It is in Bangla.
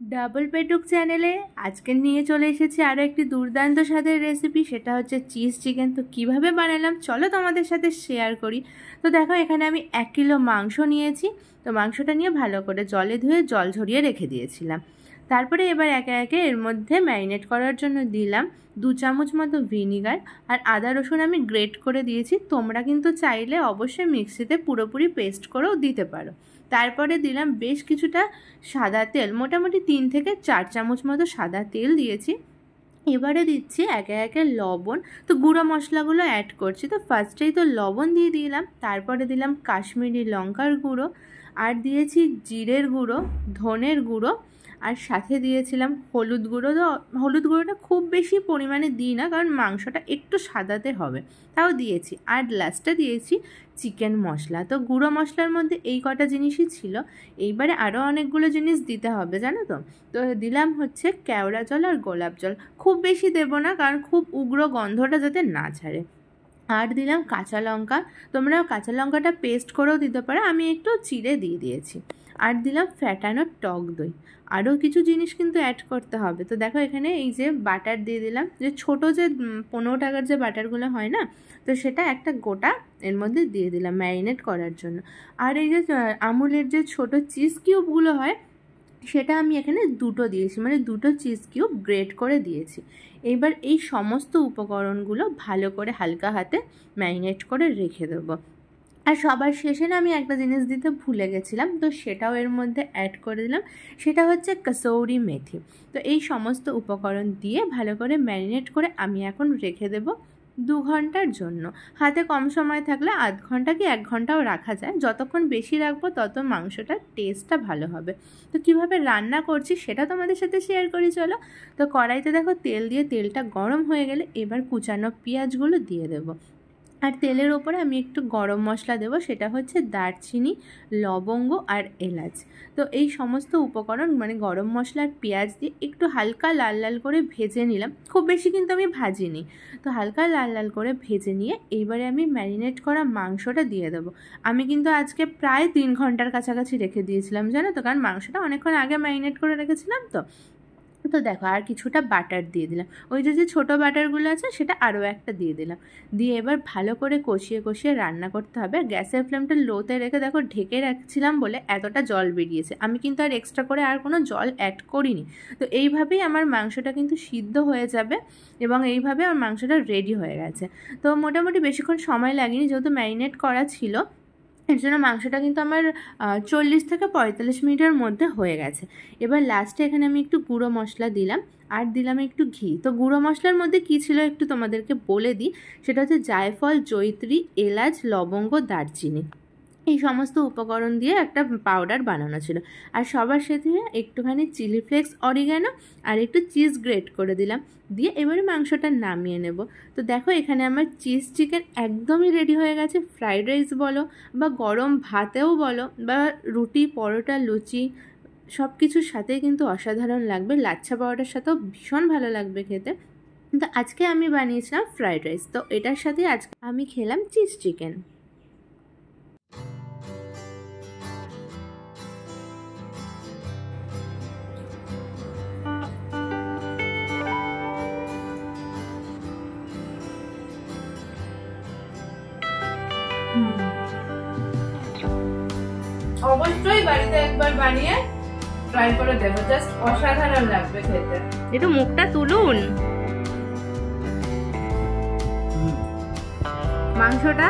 ডাবল পেটুক চ্যানেলে আজকে নিয়ে চলে এসেছি আরও একটি দুর্দান্ত স্বাদের রেসিপি, সেটা হচ্ছে চিজ চিকেন। তো কিভাবে বানালাম চলো তোমাদের সাথে শেয়ার করি। তো দেখো, এখানে আমি 1 কিলো মাংস নিয়েছি। তো মাংসটা নিয়ে ভালো করে জলে ধুয়ে জল ঝরিয়ে রেখে দিয়েছিলাম। তারপরে এবার একে একে এর মধ্যে ম্যারিনেট করার জন্য দিলাম 2 চামচ মতো ভিনিগার, আর আদা রসুন আমি গ্রেট করে দিয়েছি। তোমরা কিন্তু চাইলে অবশ্যই মিক্সিতে পুরোপুরি পেস্ট করেও দিতে পারো। তারপরে দিলাম বেশ কিছুটা সাদা তেল, মোটামুটি 3 থেকে 4 চামচ মতো সাদা তেল দিয়েছি। এবারে দিচ্ছি একে একে লবণ। তো গুঁড়ো মশলাগুলো অ্যাড করছি। তো ফার্স্টেই তো লবণ দিয়ে দিলাম, তারপরে দিলাম কাশ্মীরি লঙ্কার গুঁড়ো, আর দিয়েছি জিরের গুঁড়ো, ধনের গুঁড়ো, আর সাথে দিয়েছিলাম হলুদ গুঁড়ো। তো হলুদ গুঁড়োটা খুব বেশি পরিমাণে দিই না, কারণ মাংসটা একটু সাদাতে হবে, তাও দিয়েছি। আর লাস্টে দিয়েছি চিকেন মশলা। তো গুঁড়ো মশলার মধ্যে এই কটা জিনিসই ছিল। এইবারে আরও অনেকগুলো জিনিস দিতে হবে জানো তো। তো দিলাম হচ্ছে কেওড়া জল আর গোলাপ জল, খুব বেশি দেবো না, কারণ খুব উগ্র গন্ধটা যাতে না ছাড়ে। আর দিলাম কাঁচা লঙ্কা, তোমরা কাঁচা লঙ্কাটা পেস্ট করেও দিতে পারো, আমি একটু চিড়ে দিয়ে দিয়েছি। আর দিলাম ফ্যাটানো টক দই। আরও কিছু জিনিস কিন্তু অ্যাড করতে হবে। তো দেখো, এখানে এই যে বাটার দিয়ে দিলাম, যে ছোটো যে 15 টাকার যে বাটারগুলো হয় না, তো সেটা একটা গোটা এর মধ্যে দিয়ে দিলাম ম্যারিনেট করার জন্য। আর এই যে আমুলের যে ছোটো চিজ কিউবগুলো হয়, সেটা আমি এখানে 2টো দিয়েছি, মানে 2টো চিজ কিউব গ্রেট করে দিয়েছি। এবার এই সমস্ত উপকরণগুলো ভালো করে হালকা হাতে ম্যারিনেট করে রেখে দেবো। আর সবার শেষে না আমি একটা জিনিস দিতে ভুলে গেছিলাম, তো সেটাও এর মধ্যে অ্যাড করে দিলাম, সেটা হচ্ছে কসৌরি মেথি। তো এই সমস্ত উপকরণ দিয়ে ভালো করে ম্যারিনেট করে আমি এখন রেখে দেবো 2 ঘন্টার জন্য। হাতে কম সময় থাকলে আধ ঘন্টা কি 1 ঘন্টাও রাখা যায়। যতক্ষণ বেশি রাখবো তত মাংসটার টেস্টটা ভালো হবে। তো কীভাবে রান্না করছি সেটা তোমাদের সাথে শেয়ার করি চলো। তো কড়াইতে দেখো তেল দিয়ে তেলটা গরম হয়ে গেলে এবার কুচানো পেঁয়াজগুলো দিয়ে দেবো। আর তেলের ওপরে আমি একটু গরম মশলা দেবো, সেটা হচ্ছে দারচিনি, লবঙ্গ আর এলাচ। তো এই সমস্ত উপকরণ মানে গরম মশলা আর পেঁয়াজ দিয়ে একটু হালকা লাল লাল করে ভেজে নিলাম, খুব বেশি কিন্তু আমি ভাজিনি। তো হালকা লাল লাল করে ভেজে নিয়ে এইবারে আমি ম্যারিনেট করা মাংসটা দিয়ে দেবো। আমি কিন্তু আজকে প্রায় 3 ঘন্টার কাছাকাছি রেখে দিয়েছিলাম জানো তো, কারণ মাংসটা অনেকক্ষণ আগে ম্যারিনেট করে রেখেছিলাম। তো দেখো, আর কিছুটা বাটার দিয়ে দিলাম, ওই যে ছোটো বাটারগুলো আছে সেটা আরও একটা দিয়ে দিলাম। দিয়ে এবার ভালো করে কষিয়ে কষিয়ে রান্না করতে হবে। গ্যাসের ফ্লেমটা লোতে রেখে দেখো, ঢেকে রাখছিলাম বলে এতটা জল বেরিয়েছে, আমি কিন্তু আর এক্সট্রা করে আর কোনো জল অ্যাড করিনি। তো এইভাবেই আমার মাংসটা কিন্তু সিদ্ধ হয়ে যাবে, এবং এইভাবে আমার মাংসটা রেডি হয়ে গেছে। তো মোটামুটি বেশিক্ষণ সময় লাগেনি, যেহেতু ম্যারিনেট করা ছিল, এর জন্য মাংসটা কিন্তু আমার 40 থেকে 45 মিনিটের মধ্যে হয়ে গেছে। এবার লাস্টে এখানে আমি একটু গুঁড়ো মশলা দিলাম, আর দিলাম একটু ঘি। তো গুঁড়ো মশলার মধ্যে কী ছিল একটু তোমাদেরকে বলে দিই, সেটা হচ্ছে জায়ফল, জয়িত্রী, এলাচ, লবঙ্গ, দারচিনি, এই সমস্ত উপকরণ দিয়ে একটা পাউডার বানানো ছিল। আর সবার সাথে একটুখানি চিলি ফ্লেক্স, অরিগ্যানো আর একটু চিজ গ্রেট করে দিলাম। দিয়ে এবারে মাংসটা নামিয়ে নেব। তো দেখো, এখানে আমার চিজ চিকেন একদমই রেডি হয়ে গেছে। ফ্রাইড রাইস বলো বা গরম ভাতেও বলো বা রুটি, পরোটা, লুচি, সব কিছুর সাথেই কিন্তু অসাধারণ লাগবে। লাচ্ছা পাউডার সাথেও ভীষণ ভালো লাগবে খেতে। তো আজকে আমি বানিয়েছিলাম ফ্রাইড রাইস, তো এটার সাথে আজকে আমি খেলাম চিজ চিকেন। অবশ্যই বাড়িতে একবার বানিয়ে ট্রাই করে দেখো, জাস্ট অসাধারণ লাগবে খেতে। একটু মুখটা তুলুন। মাংসটা